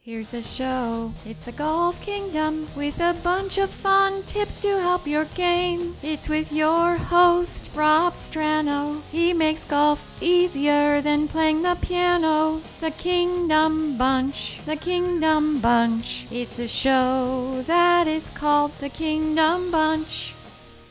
Here's the show. It's the Golf Kingdom with a bunch of fun tips to help your game. It's with your host, Rob Strano. He makes golf easier than playing the piano. The Kingdom Bunch. The Kingdom Bunch. It's a show that is called the Kingdom Bunch.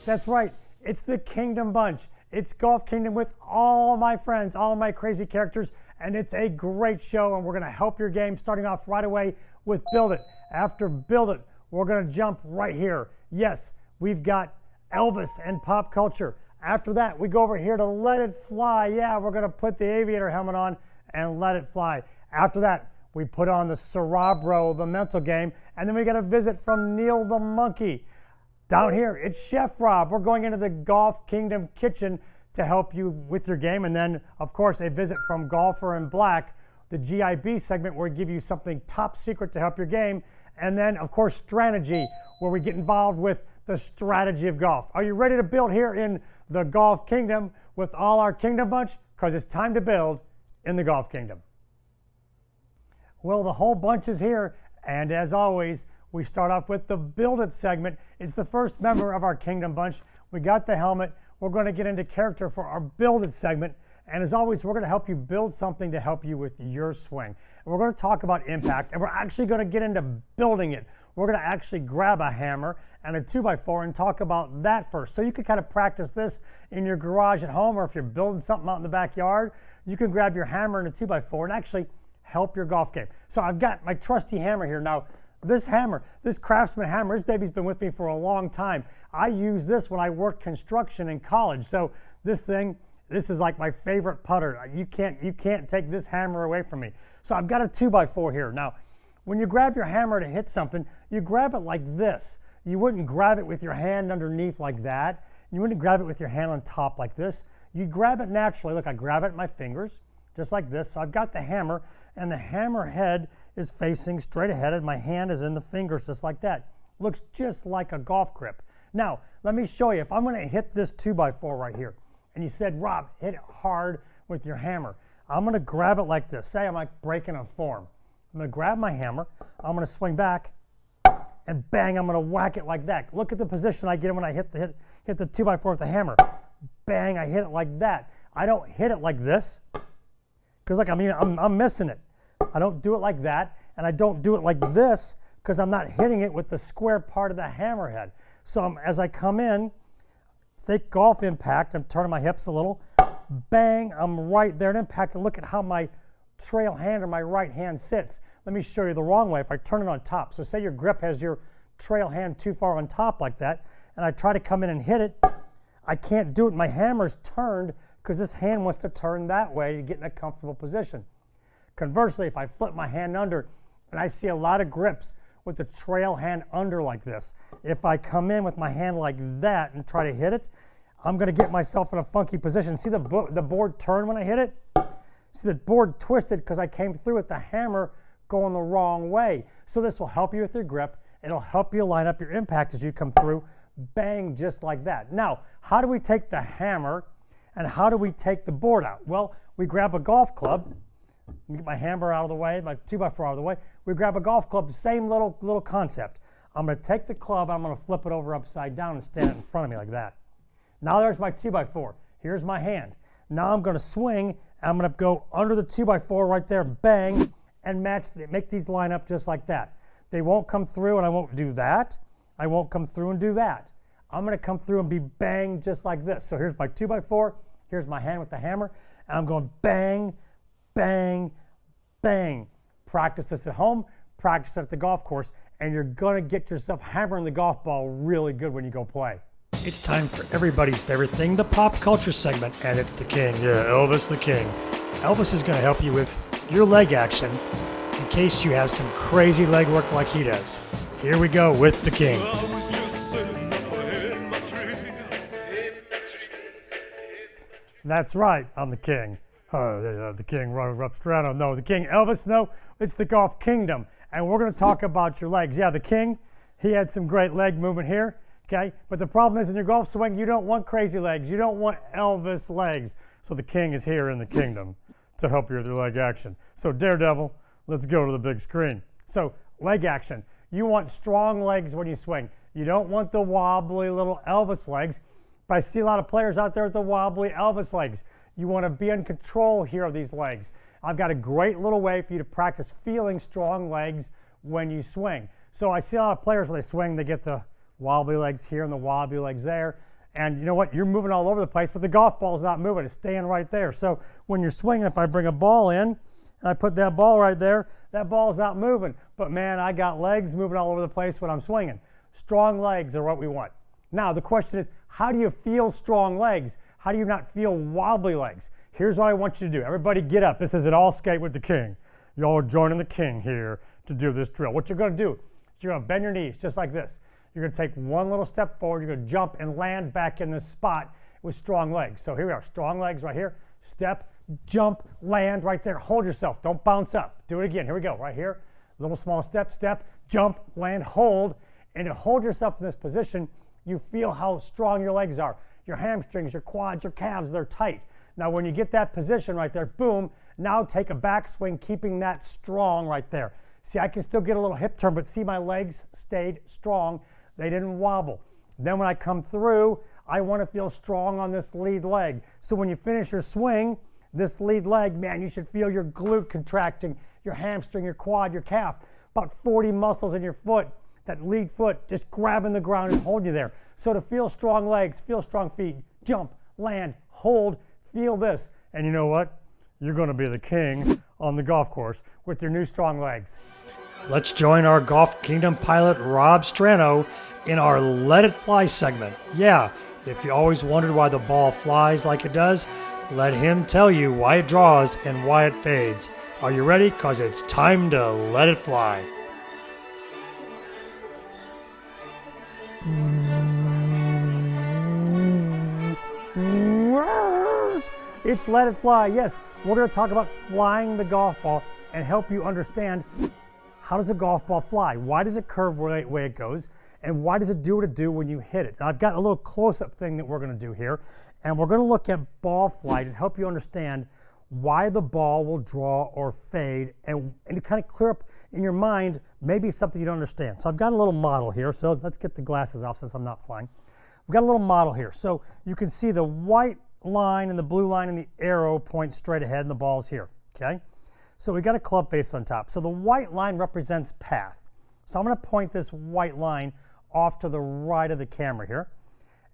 That's right. It's the Kingdom Bunch. It's Golf Kingdom with all my friends, all my crazy characters, and it's a great show, and we're going to help your game starting off right away with Build It. After Build It, we're going to jump right here. Yes, we've got Elvis and pop culture. After that, we go over here to Let It Fly. Yeah, we're going to put the aviator helmet on and let it fly. After that, we put on the Cerebro, the mental game, and then we get a visit from Neil the Monkey. Down here, it's Chef Rob. We're going into the Golf Kingdom kitchen to help you with your game. And then, of course, a visit from Golfer in Black, the GIB segment where we give you something top secret to help your game. And then, of course, Strategy, where we get involved with the strategy of golf. Are you ready to build here in the Golf Kingdom with all our Kingdom Bunch? Because it's time to build in the Golf Kingdom. Well, the whole bunch is here. And as always, we start off with the Build It segment. It's the first member of our Kingdom Bunch. We got the helmet. We're going to get into character for our Build It segment. And as always, we're going to help you build something to help you with your swing. And we're going to talk about impact, and we're actually going to get into building it. We're going to actually grab a hammer and a 2x4 and talk about that first. So you can kind of practice this in your garage at home, or if you're building something out in the backyard, you can grab your hammer and a 2x4 and actually help your golf game. So I've got my trusty hammer here. Now, this hammer, this Craftsman hammer, this baby's been with me for a long time. I used this when I worked construction in college. So this is like my favorite putter. You can't take this hammer away from me. So I've got a 2x4 here. Now, when you grab your hammer to hit something, you grab it like this. You wouldn't grab it with your hand underneath like that. You wouldn't grab it with your hand on top like this. You grab it naturally. Look, I grab it in my fingers, just like this. So I've got the hammer, and the hammer head is facing straight ahead, and my hand is in the fingers just like that. Looks just like a golf grip. Now, let me show you. If I'm going to hit this 2x4 right here, and you said, Rob, hit it hard with your hammer, I'm going to grab it like this. Say I'm like breaking a form. I'm going to grab my hammer, I'm going to swing back, and bang, I'm going to whack it like that. Look at the position I get when I hit the 2x4 with the hammer. Bang, I hit it like that. I don't hit it like this, because look, I'm missing it. I don't do it like that, and I don't do it like this because I'm not hitting it with the square part of the hammerhead. So as I come in, think golf impact, I'm turning my hips a little, bang, I'm right there at impact, and look at how my trail hand or my right hand sits. Let me show you the wrong way if I turn it on top. So say your grip has your trail hand too far on top like that, and I try to come in and hit it, I can't do it. My hammer's turned because this hand wants to turn that way to get in a comfortable position. Conversely, if I flip my hand under, and I see a lot of grips with the trail hand under like this, if I come in with my hand like that and try to hit it, I'm going to get myself in a funky position. See the board turn when I hit it? See the board twisted because I came through with the hammer going the wrong way. So this will help you with your grip. It'll help you line up your impact as you come through. Bang, just like that. Now, how do we take the hammer and how do we take the board out? Well, we grab a golf club. Get my hammer out of the way, my 2x4 out of the way. We grab a golf club, same little concept. I'm going to take the club, I'm going to flip it over upside down and stand it in front of me like that. Now there's my 2x4. Here's my hand. Now I'm going to swing, and I'm going to go under the 2x4 right there, bang, and make these line up just like that. They won't come through, and I won't do that. I won't come through and do that. I'm going to come through and be bang just like this. So here's my 2x4. Here's my hand with the hammer, and I'm going bang, bang, bang. Practice this at home, practice it at the golf course, and you're going to get yourself hammering the golf ball really good when you go play. It's time for everybody's favorite thing, the pop culture segment, and it's the king. Yeah, Elvis the king. Elvis is going to help you with your leg action in case you have some crazy leg work like he does. Here we go with the king. That's right, I'm the king. The king, Rob Strano. No, the king, Elvis. No, it's the Golf Kingdom. And we're going to talk about your legs. Yeah, the king, he had some great leg movement here. Okay, but the problem is in your golf swing, you don't want crazy legs. You don't want Elvis legs. So the king is here in the kingdom to help you with your leg action. So Daredevil, let's go to the big screen. So leg action. You want strong legs when you swing. You don't want the wobbly little Elvis legs, but I see a lot of players out there with the wobbly Elvis legs. You want to be in control here of these legs. I've got a great little way for you to practice feeling strong legs when you swing. So I see a lot of players when they swing, they get the wobbly legs here and the wobbly legs there. And you know what? You're moving all over the place, but the golf ball's not moving. It's staying right there. So when you're swinging, if I bring a ball in and I put that ball right there, that ball's not moving. But man, I got legs moving all over the place when I'm swinging. Strong legs are what we want. Now, the question is, how do you feel strong legs? How do you not feel wobbly legs? Here's what I want you to do. Everybody get up. This is an all skate with the king. Y'all are joining the king here to do this drill. What you're going to do is you're going to bend your knees just like this. You're going to take one little step forward. You're going to jump and land back in this spot with strong legs. So here we are, strong legs right here. Step, jump, land right there. Hold yourself. Don't bounce up. Do it again. Here we go. Right here. Little small step, step, jump, land, hold. And to hold yourself in this position, you feel how strong your legs are. Your hamstrings, your quads, your calves, they're tight. Now when you get that position right there, boom, now take a backswing, keeping that strong right there. See, I can still get a little hip turn, but see my legs stayed strong. They didn't wobble. Then when I come through, I want to feel strong on this lead leg. So when you finish your swing, this lead leg, man, you should feel your glute contracting, your hamstring, your quad, your calf, about 40 muscles in your foot, that lead foot just grabbing the ground and holding you there. So to feel strong legs, feel strong feet, jump, land, hold, feel this. And you know what? You're going to be the king on the golf course with your new strong legs. Let's join our Golf Kingdom pilot, Rob Strano, in our Let It Fly segment. Yeah, if you always wondered why the ball flies like it does, let him tell you why it draws and why it fades. Are you ready? Because it's time to let it fly. It's Let It Fly. Yes, we're going to talk about flying the golf ball and help you understand how does a golf ball fly? Why does it curve the way it goes? And why does it do what it do when you hit it? Now, I've got a little close-up thing that we're going to do here, and we're going to look at ball flight and help you understand why the ball will draw or fade, and to kind of clear up in your mind maybe something you don't understand. So I've got a little model here. So let's get the glasses off since I'm not flying. We've got a little model here. So you can see the white line and the blue line and the arrow point straight ahead, and the ball's here, okay? So we got a club face on top. So the white line represents path. So I'm going to point this white line off to the right of the camera here.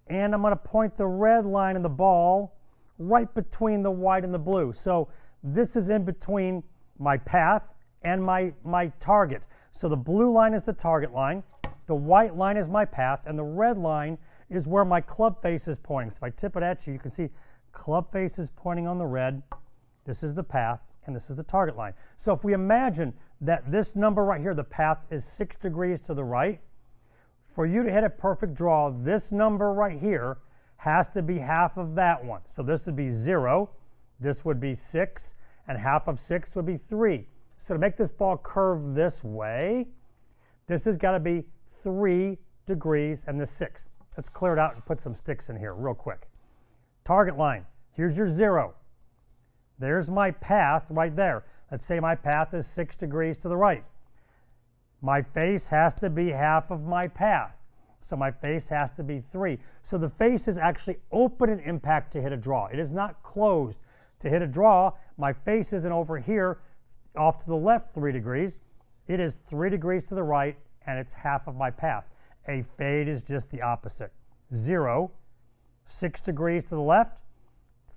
And I'm going to point the red line in the ball right between the white and the blue. So this is in between my path and my target. So the blue line is the target line, the white line is my path, and the red line is where my club face is pointing. So if I tip it at you, you can see club face is pointing on the red, this is the path, and this is the target line. So if we imagine that this number right here, the path is 6 degrees to the right, for you to hit a perfect draw, this number right here has to be half of that one. So this would be 0, this would be 6, and half of 6 would be 3. So to make this ball curve this way, this has got to be 3 degrees and this 6. Let's clear it out and put some sticks in here real quick. Target line, here's your 0. There's my path right there. Let's say my path is 6 degrees to the right. My face has to be half of my path. So my face has to be 3. So the face is actually open in impact to hit a draw. It is not closed. To hit a draw, my face isn't over here off to the left 3 degrees. It is 3 degrees to the right, and it's half of my path. A fade is just the opposite. 0, 6 degrees to the left,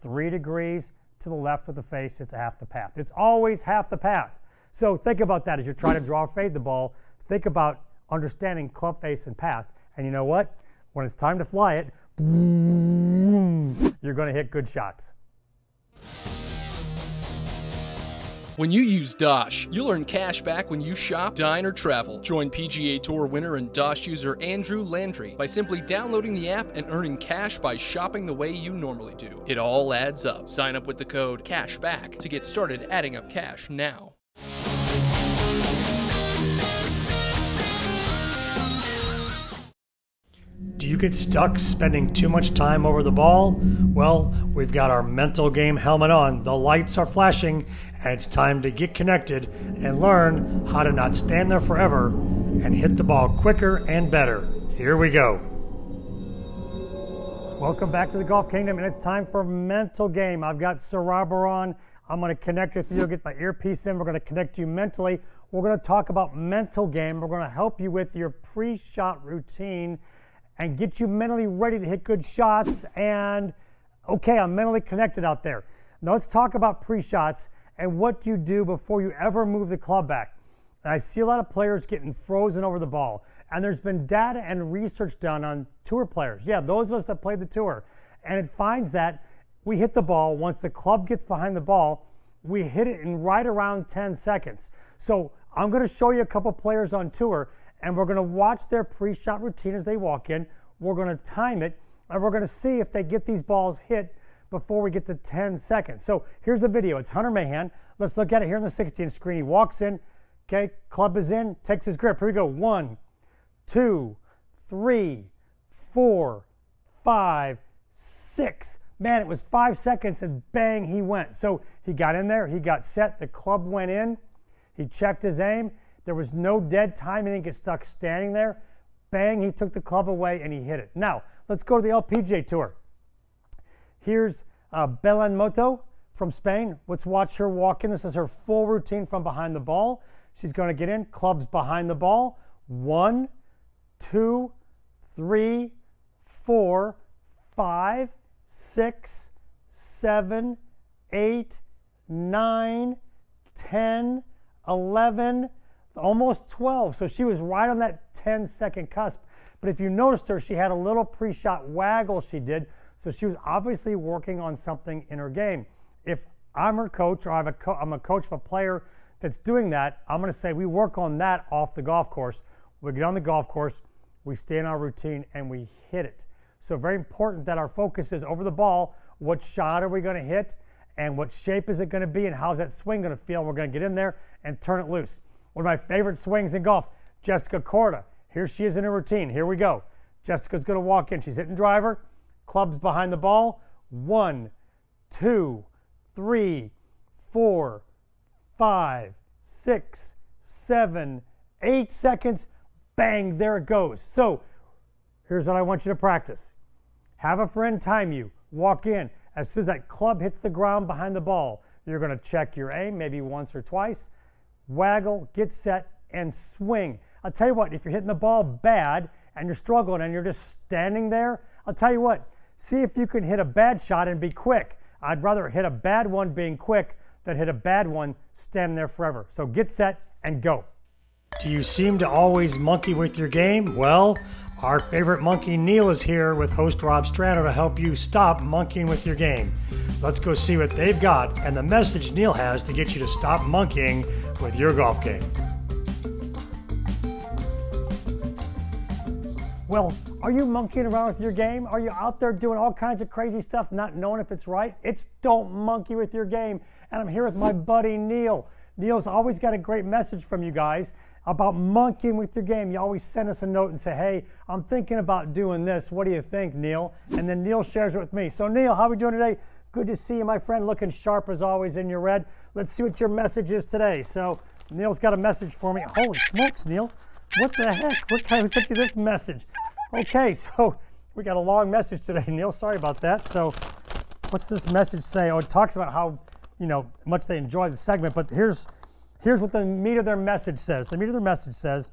3 degrees to the left with the face, it's half the path. It's always half the path. So think about that as you're trying to draw or fade the ball. Think about understanding club face and path. And you know what? When it's time to fly it, boom, you're going to hit good shots. When you use Dosh, you'll earn cash back when you shop, dine, or travel. Join PGA Tour winner and Dosh user Andrew Landry by simply downloading the app and earning cash by shopping the way you normally do. It all adds up. Sign up with the code CASHBACK to get started adding up cash now. Do you get stuck spending too much time over the ball? Well, we've got our mental game helmet on. The lights are flashing and it's time to get connected and learn how to not stand there forever and hit the ball quicker and better. Here we go. Welcome back to the Golf Kingdom, and it's time for mental game. I've got Sarabra on. I'm going to connect with you, get my earpiece in. We're going to connect you mentally. We're going to talk about mental game. We're going to help you with your pre-shot routine and get you mentally ready to hit good shots. And okay, I'm mentally connected out there. Now let's talk about pre-shots and what you do before you ever move the club back. And I see a lot of players getting frozen over the ball. And there's been data and research done on tour players. Yeah, those of us that played the tour. And it finds that we hit the ball, once the club gets behind the ball, we hit it in right around 10 seconds. So I'm going to show you a couple players on tour, and we're going to watch their pre-shot routine as they walk in. We're going to time it, and we're going to see if they get these balls hit before we get to 10 seconds. So here's the video. It's Hunter Mahan. Let's look at it here on the 16 screen. He walks in. Okay, club is in, takes his grip. Here we go. 1, 2, 3, 4, 5, 6. Man, it was 5 seconds and bang, he went. So he got in there, he got set, the club went in, he checked his aim. There was no dead time, he didn't get stuck standing there. Bang, he took the club away and he hit it. Now, let's go to the LPGA Tour. Here's Belen Moto from Spain. Let's watch her walk in. This is her full routine from behind the ball. She's going to get in, clubs behind the ball. 1, 2, 3, 4, 5, 6, 7, 8, 9, 10, 11, almost 12. So she was right on that 10-second cusp. But if you noticed her, she had a little pre-shot waggle she did. So she was obviously working on something in her game. If I'm her coach, or I'm a coach of a player that's doing that, I'm going to say we work on that off the golf course. We get on the golf course, we stay in our routine, and we hit it. So very important that our focus is over the ball. What shot are we going to hit, and what shape is it going to be, and how's that swing going to feel? We're going to get in there and turn it loose. One of my favorite swings in golf, Jessica Korda. Here she is in her routine. Here we go. Jessica's going to walk in. She's hitting driver, clubs behind the ball. 1, 2, 3, 4, 5, 6, 7, 8 seconds. Bang, there it goes. So here's what I want you to practice. Have a friend time you. Walk in. As soon as that club hits the ground behind the ball, you're going to check your aim, maybe once or twice. Waggle, get set, and swing. I'll tell you what, if you're hitting the ball bad and you're struggling and you're just standing there, I'll tell you what, see if you can hit a bad shot and be quick. I'd rather hit a bad one being quick than hit a bad one standing there forever. So get set and go. Do you seem to always monkey with your game? Well, our favorite monkey Neil is here with host Rob Strano to help you stop monkeying with your game. Let's go see what they've got and the message Neil has to get you to stop monkeying with your golf game. Well, are you monkeying around with your game? Are you out there doing all kinds of crazy stuff, not knowing if it's right? It's don't monkey with your game. And I'm here with my buddy Neil. Neil's always got a great message from you guys about monkeying with your game. You always send us a note and say, hey, I'm thinking about doing this. What do you think, Neil? And then Neil shares it with me. So Neil, how are we doing today? Good to see you, my friend. Looking sharp as always in your red. Let's see what your message is today. So Neil's got a message for me. Holy smokes, Neil. What the heck? What kind of sent you this message? Okay, so we got a long message today, Neil. Sorry about that. So what's this message say? Oh, it talks about how, much they enjoy the segment, but here's what the meat of their message says. The meat of their message says,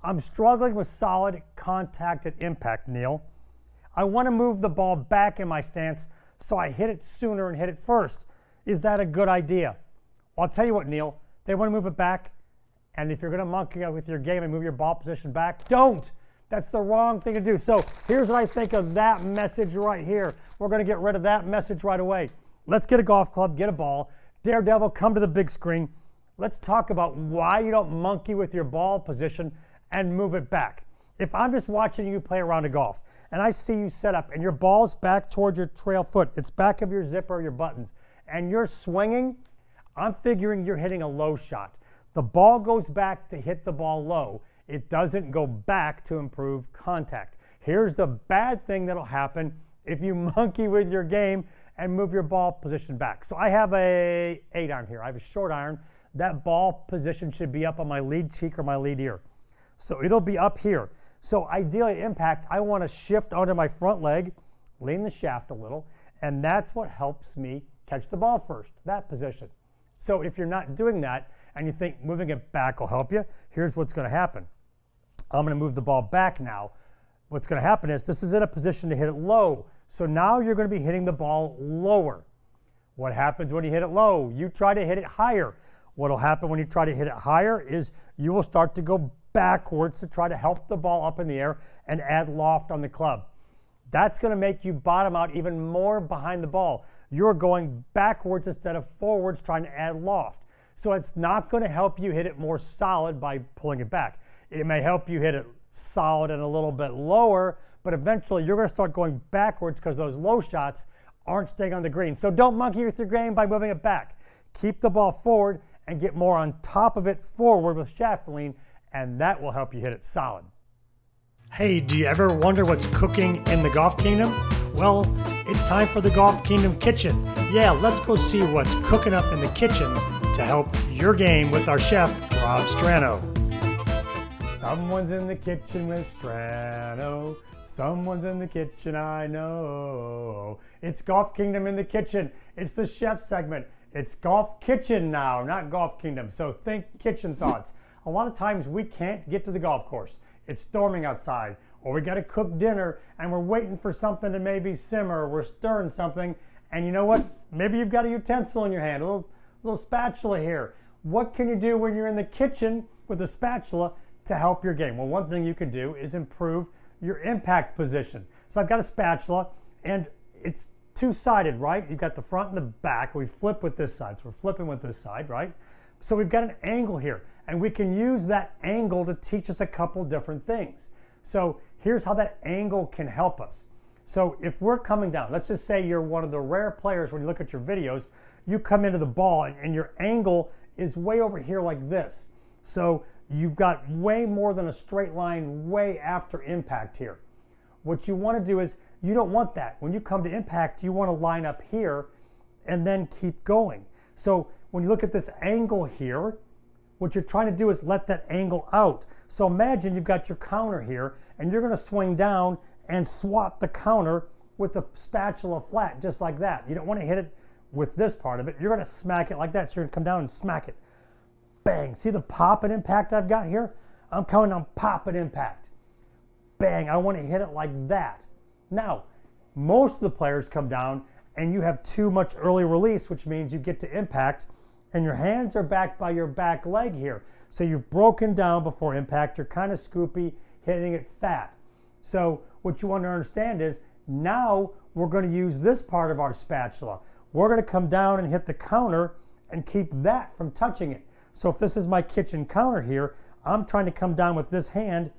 I'm struggling with solid contact and impact, Neil. I want to move the ball back in my stance so I hit it sooner and hit it first. Is that a good idea? Well, I'll tell you what, Neil. They want to move it back, and if you're going to monkey with your game and move your ball position back, don't. That's the wrong thing to do. So here's what I think of that message right here. We're going to get rid of that message right away. Let's get a golf club, get a ball. Daredevil, come to the big screen. Let's talk about why you don't monkey with your ball position and move it back. If I'm just watching you play a round of golf and I see you set up and your ball's back towards your trail foot, it's back of your zipper, your buttons, and you're swinging, I'm figuring you're hitting a low shot. The ball goes back to hit the ball low. It doesn't go back to improve contact. Here's the bad thing that'll happen if you monkey with your game and move your ball position back. So I have a 8-iron here. I have a short iron. That ball position should be up on my lead cheek or my lead ear. So it'll be up here. So ideally at impact, I want to shift onto my front leg, lean the shaft a little, and that's what helps me catch the ball first, that position. So if you're not doing that and you think moving it back will help you, here's what's going to happen. I'm going to move the ball back now. What's going to happen is this is in a position to hit it low. So now you're going to be hitting the ball lower. What happens when you hit it low? You try to hit it higher. What will happen when you try to hit it higher is you will start to go backwards to try to help the ball up in the air and add loft on the club. That's going to make you bottom out even more behind the ball. You're going backwards instead of forwards trying to add loft. So it's not going to help you hit it more solid by pulling it back. It may help you hit it solid and a little bit lower, but eventually you're going to start going backwards because those low shots aren't staying on the green. So don't monkey with your game by moving it back. Keep the ball forward and get more on top of it forward with shaft lean, and that will help you hit it solid. Hey, do you ever wonder what's cooking in the Golf Kingdom? Well, it's time for the Golf Kingdom kitchen. Yeah, let's go see what's cooking up in the kitchen to help your game with our chef, Rob Strano. Someone's in the kitchen with Strano. Someone's in the kitchen, I know. It's Golf Kingdom in the kitchen. It's the chef segment. It's Golf Kitchen now, not Golf Kingdom. So think kitchen thoughts. A lot of times we can't get to the golf course. It's storming outside, or we got to cook dinner and we're waiting for something to maybe simmer, or we're stirring something, and you know what? Maybe you've got a utensil in your hand, a little spatula here. What can you do when you're in the kitchen with a spatula to help your game? Well, one thing you can do is improve your impact position. So I've got a spatula, and it's two-sided, right? You've got the front and the back. We flip with this side, so we're flipping with this side, right? So we've got an angle here, and we can use that angle to teach us a couple different things. So here's how that angle can help us. So if we're coming down, let's just say you're one of the rare players when you look at your videos, you come into the ball and your angle is way over here like this. So you've got way more than a straight line way after impact here. What you want to do is you don't want that. When you come to impact, you want to line up here and then keep going. So when you look at this angle here, what you're trying to do is let that angle out. So imagine you've got your counter here and you're going to swing down and swap the counter with the spatula flat, just like that. You don't want to hit it with this part of it. You're going to smack it like that. So you're going to come down and smack it. Bang. See the pop and impact I've got here? I'm coming on pop and impact. Bang. I want to hit it like that. Now, most of the players come down and you have too much early release, which means you get to impact and your hands are back by your back leg here. So you've broken down before impact. You're kind of scoopy, hitting it fat. So what you want to understand is now we're going to use this part of our spatula. We're going to come down and hit the counter and keep that from touching it. So if this is my kitchen counter here, I'm trying to come down with this hand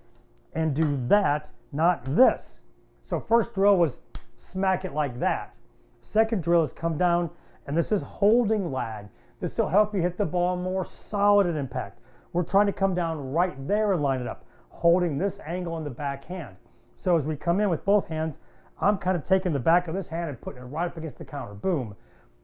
and do that, not this. So first drill was smack it like that. Second drill is come down, and this is holding lag. This will help you hit the ball more solid at impact. We're trying to come down right there and line it up, holding this angle in the back hand. So as we come in with both hands, I'm kind of taking the back of this hand and putting it right up against the counter. Boom,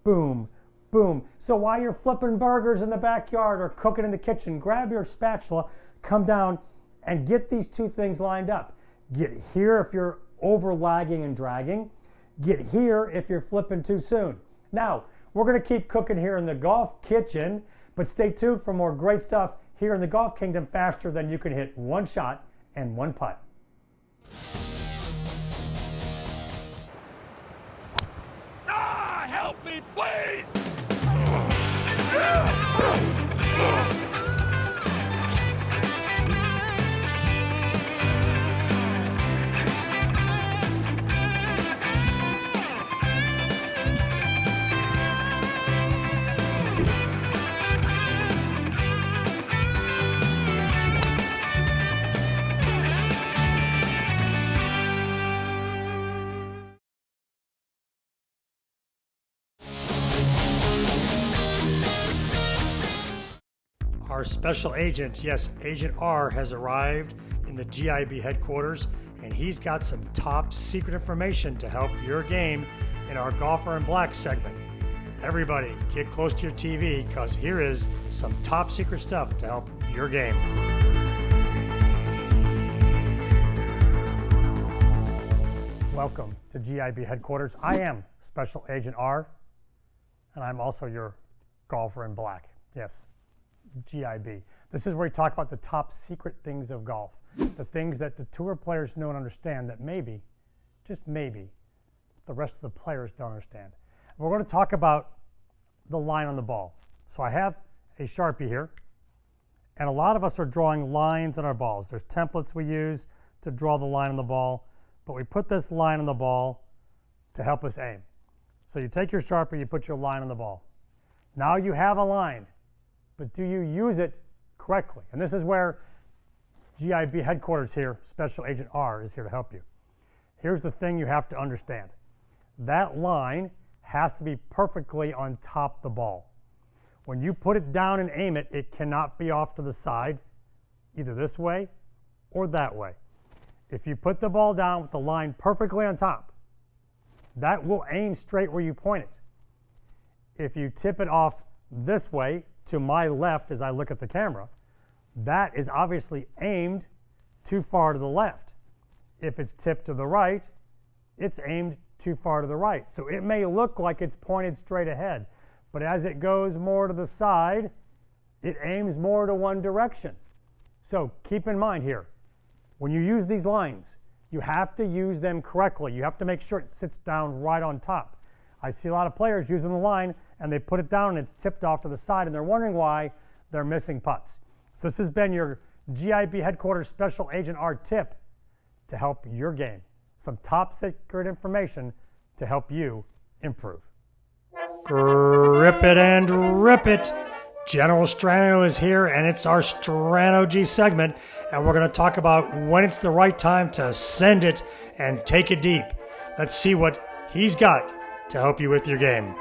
boom, boom. So while you're flipping burgers in the backyard or cooking in the kitchen, grab your spatula, come down, and get these two things lined up. Get here if you're over lagging and dragging. Get here if you're flipping too soon. Now, we're going to keep cooking here in the Golf Kitchen, but stay tuned for more great stuff here in the Golf Kingdom faster than you can hit one shot and one putt. Help me, please! Our special agent, yes, Agent R, has arrived in the GIB headquarters, and he's got some top secret information to help your game in our Golfer in Black segment. Everybody, get close to your TV because here is some top secret stuff to help your game. Welcome to GIB headquarters. I am Special Agent R, and I'm also your Golfer in Black. Yes, GIB. This is where we talk about the top secret things of golf, the things that the tour players know and understand that maybe, just maybe, the rest of the players don't understand. We're going to talk about the line on the ball. So I have a Sharpie here, and a lot of us are drawing lines on our balls. There's templates we use to draw the line on the ball, but we put this line on the ball to help us aim. So you take your Sharpie, you put your line on the ball. Now you have a line, but do you use it correctly? And this is where GIB headquarters here, Special Agent R, is here to help you. Here's the thing you have to understand. That line has to be perfectly on top of the ball. When you put it down and aim it, it cannot be off to the side, either this way or that way. If you put the ball down with the line perfectly on top, that will aim straight where you point it. If you tip it off this way to my left as I look at the camera, that is obviously aimed too far to the left. If it's tipped to the right, it's aimed too far to the right. So it may look like it's pointed straight ahead, but as it goes more to the side, it aims more to one direction. So keep in mind here, when you use these lines, you have to use them correctly. You have to make sure it sits down right on top. I see a lot of players using the line and they put it down and it's tipped off to the side and they're wondering why they're missing putts. So this has been your GIB headquarters Special Agent R tip to help your game. Some top secret information to help you improve. Grip it and rip it. General Strano is here, and it's our Strano G segment, and we're going to talk about when it's the right time to send it and take it deep. Let's see what he's got to help you with your game.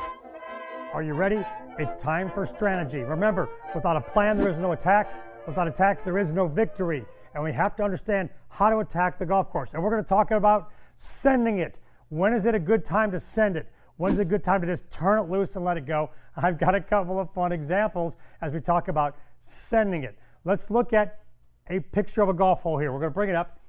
Are you ready? It's time for strategy. Remember, without a plan, there is no attack. Without attack, there is no victory. And we have to understand how to attack the golf course. And we're going to talk about sending it. When is it a good time to send it? When is it a good time to just turn it loose and let it go? I've got a couple of fun examples as we talk about sending it. Let's look at a picture of a golf hole here. We're going to bring it up.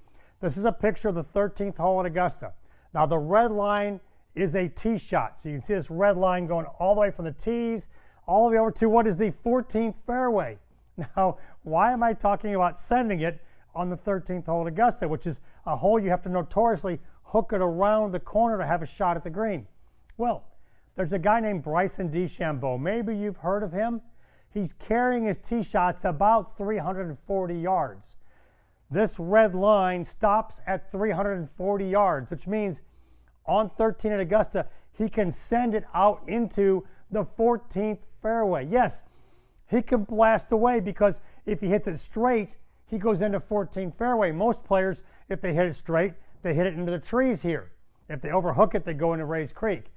This is a picture of the 13th hole at Augusta. Now the red line is a tee shot. So you can see this red line going all the way from the tees all the way over to what is the 14th fairway. Now, why am I talking about sending it on the 13th hole at Augusta, which is a hole you have to notoriously hook it around the corner to have a shot at the green? Well, there's a guy named Bryson DeChambeau. Maybe you've heard of him. He's carrying his tee shots about 340 yards. This red line stops at 340 yards, which means on 13 at Augusta, he can send it out into the 14th fairway. Yes, he can blast away because if he hits it straight, he goes into 14th fairway. Most players, if they hit it straight, they hit it into the trees here. If they overhook it, they go into Rays Creek.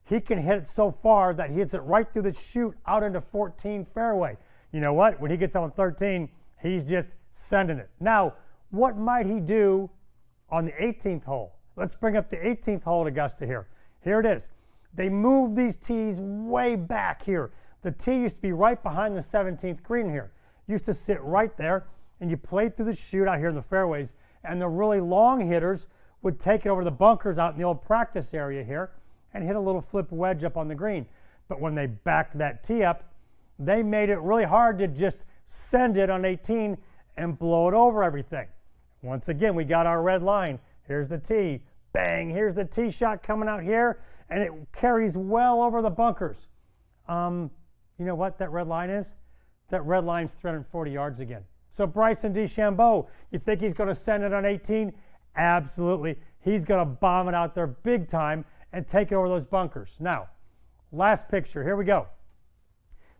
He can hit it so far that he hits it right through the chute out into 14 fairway. You know what? When he gets on 13, he's just sending it. Now, what might he do on the 18th hole? Let's bring up the 18th hole at Augusta here. Here it is. They moved these tees way back here. The tee used to be right behind the 17th green here. Used to sit right there, and you played through the chute out here in the fairways, and the really long hitters would take it over the bunkers out in the old practice area here and hit a little flip wedge up on the green. But when they backed that tee up, they made it really hard to just send it on 18 and blow it over everything. Once again, we got our red line. Here's the tee. Bang, here's the tee shot coming out here, and it carries well over the bunkers. You know what that red line is? That red line's 340 yards again. So Bryson DeChambeau, you think he's going to send it on 18? Absolutely. He's going to bomb it out there big time and take it over those bunkers. Now, last picture. Here we go.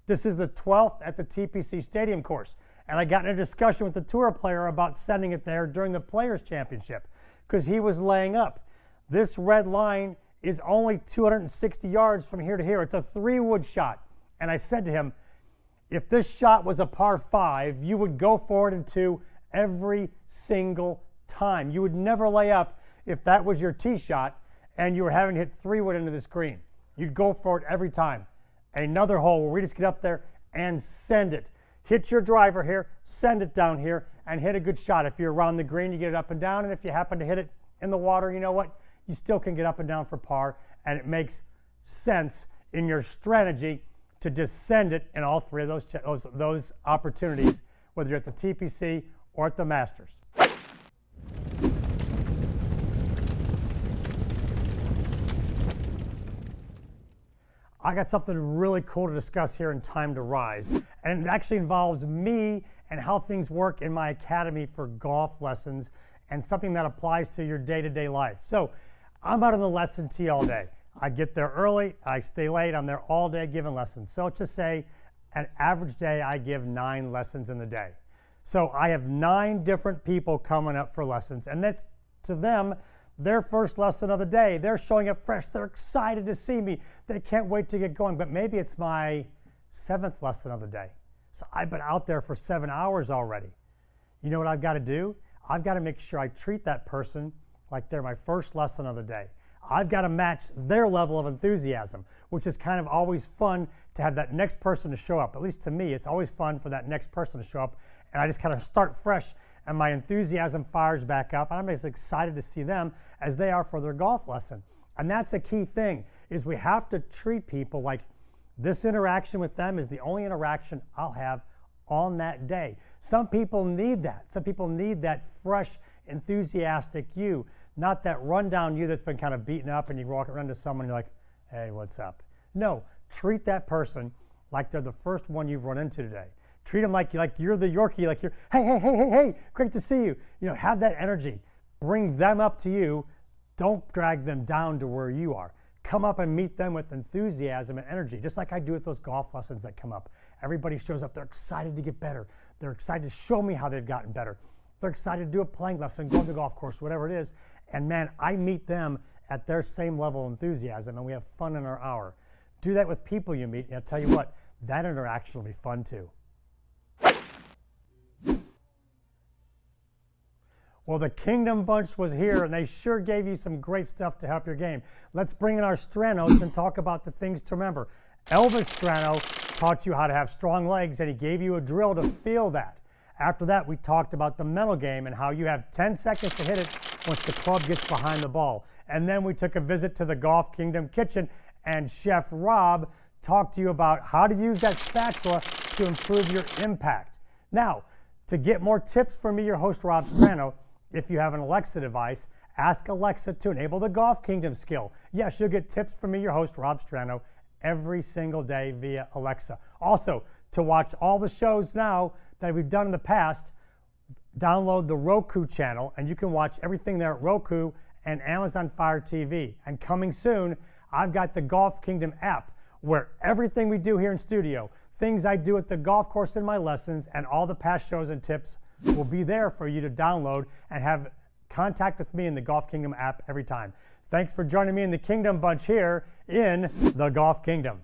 This is the 12th at the TPC Stadium course. And I got in a discussion with the tour player about sending it there during the Players' Championship because he was laying up. This red line is only 260 yards from here to here. It's a 3-wood shot. And I said to him, if this shot was a par 5, you would go for it in 2 every single time. You would never lay up if that was your tee shot and you were having to hit 3-wood into this green. You'd go for it every time. Another hole where we just get up there and send it. Hit your driver here, send it down here, and hit a good shot. If you're around the green, you get it up and down, and if you happen to hit it in the water, you know what? You still can get up and down for par, and it makes sense in your strategy to just send it in all three of those opportunities, whether you're at the TPC or at the Masters. I got something really cool to discuss here in Time to Rise, and it actually involves me and how things work in my academy for golf lessons and something that applies to your day-to-day life. So I'm out on the lesson tee all day. I get there early, I stay late, I'm there all day giving lessons. So to say, an average day I give 9 lessons in the day. So I have 9 different people coming up for lessons, and that's, to them, their first lesson of the day. They're showing up fresh. They're excited to see me. They can't wait to get going. But maybe it's my 7th lesson of the day. So I've been out there for 7 hours already. You know what I've got to do? I've got to make sure I treat that person like they're my first lesson of the day. I've got to match their level of enthusiasm, which is kind of always fun to have that next person to show up. At least to me, it's always fun for that next person to show up. And I just kind of start fresh, and my enthusiasm fires back up, and I'm as excited to see them as they are for their golf lesson. And that's a key thing, is we have to treat people like this interaction with them is the only interaction I'll have on that day. Some people need that. Some people need that fresh, enthusiastic you, not that rundown you that's been kind of beaten up and you walk around to someone and you're like, hey, what's up? No, treat that person like they're the first one you've run into today. Treat them like you're the Yorkie, like you're, hey, great to see you. You know, have that energy. Bring them up to you. Don't drag them down to where you are. Come up and meet them with enthusiasm and energy, just like I do with those golf lessons that come up. Everybody shows up. They're excited to get better. They're excited to show me how they've gotten better. They're excited to do a playing lesson, go to the golf course, whatever it is. And man, I meet them at their same level of enthusiasm, and we have fun in our hour. Do that with people you meet, and I'll tell you what, that interaction will be fun too. Well, the Kingdom Bunch was here, and they sure gave you some great stuff to help your game. Let's bring in our Stranos and talk about the things to remember. Elvis Strano taught you how to have strong legs, and he gave you a drill to feel that. After that, we talked about the mental game and how you have 10 seconds to hit it once the club gets behind the ball. And then we took a visit to the Golf Kingdom kitchen, and Chef Rob talked to you about how to use that spatula to improve your impact. Now, to get more tips from me, your host, Rob Strano, if you have an Alexa device, ask Alexa to enable the Golf Kingdom skill. Yes, you'll get tips from me, your host, Rob Strano, every single day via Alexa. Also, to watch all the shows now that we've done in the past, download the Roku channel, and you can watch everything there at Roku and Amazon Fire TV. And coming soon, I've got the Golf Kingdom app, where everything we do here in studio, things I do at the golf course in my lessons, and all the past shows and tips will be there for you to download and have contact with me in the Golf Kingdom app every time. Thanks for joining me in the Kingdom Bunch here in the Golf Kingdom.